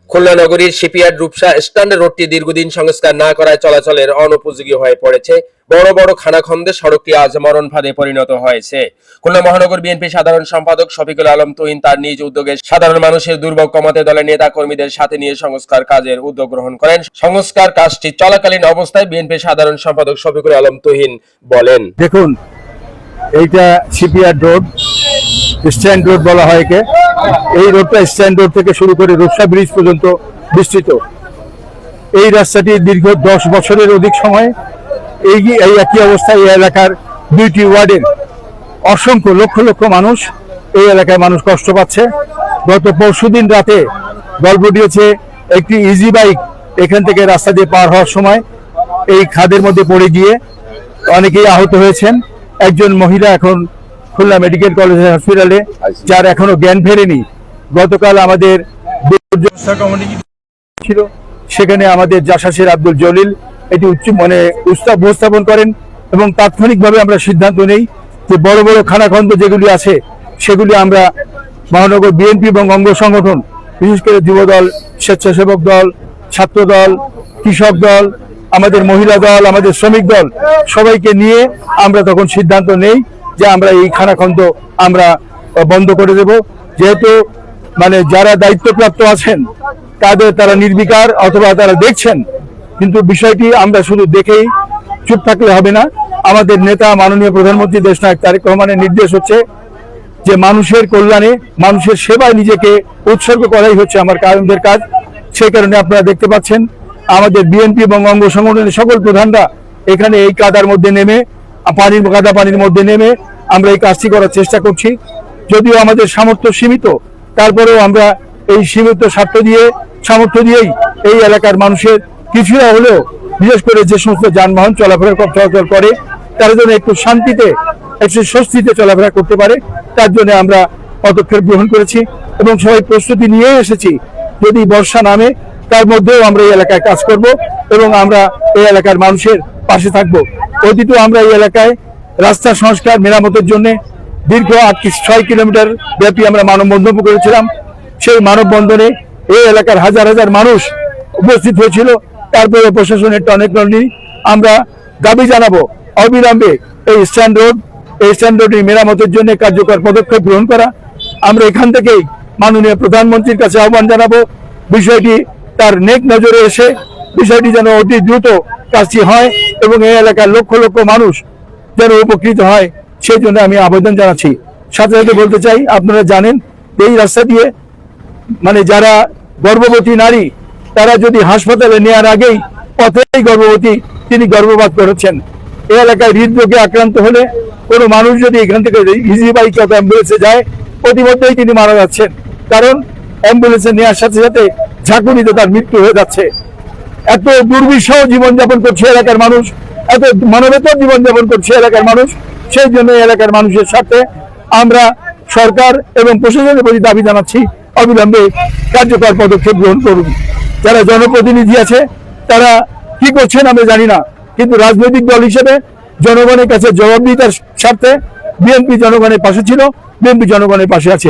খুলনা নগরীর shipyard Rupsa stand রোডটি দীর্ঘদিন সংস্কার না করায় চলাচলের অনুপযোগী হয়ে পড়েছে। বড় বড় খানাখন্দে সড়কটি আজ মরণ ফাঁদে পরিণত হয়েছে। খুলনা মহানগর বিএনপি সাধারণ সম্পাদক শফিকুল আলম তুহিন তার নিজ উদ্যোগে সাধারণ মানুষের দুর্ভোগ কমাতে দলের নেতা কর্মীদের সাথে নিয়ে সংস্কার কাজের উদ্যোগ গ্রহণ করেন। সংস্কার কাজটি চলাকালীন অবস্থায় বিএনপি সাধারণ সম্পাদক শফিকুল আলম তুহিন বলেন, দেখুন, এইটা শিপইয়ার্ড রোড, স্ট্যান্ড রোড বলা হয় একে। এই রোডটা স্ট্যান্ড রোড থেকে শুরু করে রূপসা ব্রিজ পর্যন্ত বিস্তৃত। এই রাস্তাটি দীর্ঘ 10 বছরের অধিক সময় এই একই অবস্থায় এই এলাকার 2টি ওয়ার্ডের অসংখ্য লক্ষ লক্ষ মানুষ, এই এলাকায় মানুষ কষ্ট পাচ্ছে। গত পরশুদিন রাতে গল্প দিয়েছে একটি ইজি বাইক এখান থেকে রাস্তা দিয়ে পার হওয়ার সময় এই খাদের মধ্যে পড়ে গিয়ে অনেকেই আহত হয়েছেন। একজন মহিলা এখন খুলনা মেডিকেল কলেজ হসপিটালে, যার এখনো জ্ঞান ফেরেনি। গতকাল আমাদের ছিল, সেখানে আমাদের জাসাসের আব্দুল জলিল এটি উপস্থাপন করেন এবং তাৎক্ষণিকভাবে আমরা সিদ্ধান্ত নেই যে বড় বড় খানাখন্দ যেগুলি আছে সেগুলি আমরা মহানগর বিএনপি এবং অঙ্গ সংগঠন, বিশেষ করে যুবদল, স্বেচ্ছাসেবক দল, ছাত্র দল, কৃষক দল, আমাদের মহিলা দল, আমাদের শ্রমিক দল, সবাইকে নিয়ে আমরা তখন সিদ্ধান্ত নেই যে আমরা এই খানাখন্দ আমরা বন্ধ করে দেব। যেহেতু যারা দায়িত্বপ্রাপ্ত আছেন তারা নির্বিকার অথবা তারা দেখছেন, কিন্তু বিষয়টি আমরা শুধু দেখেই চুপ থাকলে হবে না। আমাদের নেতা মাননীয় প্রধানমন্ত্রী দেশনায়ক তারেক রহমানের নির্দেশ হচ্ছে যে মানুষের কল্যাণে, মানুষের সেবায় নিজেকে উৎসর্গ করাই হচ্ছে আমাদের কাজ। সেই কারণে আপনারা দেখতে পাচ্ছেন আমাদের বিএনপি এবং অঙ্গ সংগঠনের সকল প্রধানরা এখানে এই কাদার মধ্যে নেমে, কাদা পানির মধ্যে নেমে আমরা এই কাজটি করার চেষ্টা করছি। যদিও আমাদের সামর্থ্য সীমিত, তারপরেও আমরা এই সীমিত সামর্থ্য দিয়েই এই এলাকার মানুষের কিছুটা হলেও, বিশেষ করে যে সমস্ত যানবাহন চলাচল করে তারা যেন একটু শান্তিতে, একটু স্বস্তিতে চলাফেরা করতে পারে, তার জন্য আমরা পদক্ষেপ গ্রহণ করেছি এবং সবাই প্রস্তুতি নিয়ে এসেছি। যদি বর্ষা নামে তার মধ্যেও আমরা এই এলাকায় কাজ করব এবং আমরা এই এলাকার মানুষের পাশে থাকব। অতীত আমরা এই এলাকায় রাস্তা সংস্কার মেরামতের জন্য দীর্ঘ 6 কিলোমিটার ব্যাপী আমরা মানববন্ধন করেছিলাম। সেই মানববন্ধনে এই এলাকার হাজার হাজার মানুষ উপস্থিত হয়েছিল। তারপরে প্রশাসনের টনক নড়েনি। আমরা দাবি জানাবো অবিলম্বে এই স্ট্যান্ড রোডের মেরামতের জন্য কার্যকর পদক্ষেপ গ্রহণ করা। আমরা এখান থেকেই মাননীয় প্রধানমন্ত্রীর কাছে আহ্বান জানাবো, বিষয়টি তার নেক নজরে এসে বিষয়টি যেন অতি দ্রুত কাজটি হয় এবং এই এলাকার লক্ষ লক্ষ মানুষ যেন উপকৃত হয়, সেই জন্য আমি আবেদন জানাচ্ছি। সাথে সাথে বলতে চাই, আপনারা জানেন এই রাস্তা দিয়ে যারা গর্ভবতী নারী, তারা যদি হাসপাতালে নেওয়ার আগেই পথেই গর্ভবতী তিনি গর্ভপাত করেছেন। এই এলাকায় হৃদরোগে আক্রান্ত হলে কোনো মানুষ যদি এখান থেকে ইজি বাইক অথবা অ্যাম্বুলেন্সে যায়, প্রতিমধ্যেই তিনি মারা যাচ্ছেন, কারণ অ্যাম্বুলেন্সে নেওয়ার সাথে সাথে ঝাঁকুনিতে তার মৃত্যু হয়ে যাচ্ছে। এত দুর্বিষহ জীবনযাপন করছে এলাকার মানুষ, এত মানবেতর জীবনযাপন করছে এলাকার মানুষ। সেই জন্য এলাকার মানুষের সাথে আমরা সরকার এবং প্রশাসনের প্রতি দাবি জানাচ্ছি, অবিলম্বে কার্যকর পদক্ষেপ গ্রহণ করুন। যারা জনপ্রতিনিধি আছে তারা কি করছেন আমরা জানি না, কিন্তু রাজনৈতিক দল হিসেবে জনগণের কাছে জবাবদিহিতার স্বার্থে বিএনপি জনগণের পাশে ছিল, বিএনপি জনগণের পাশে আছে।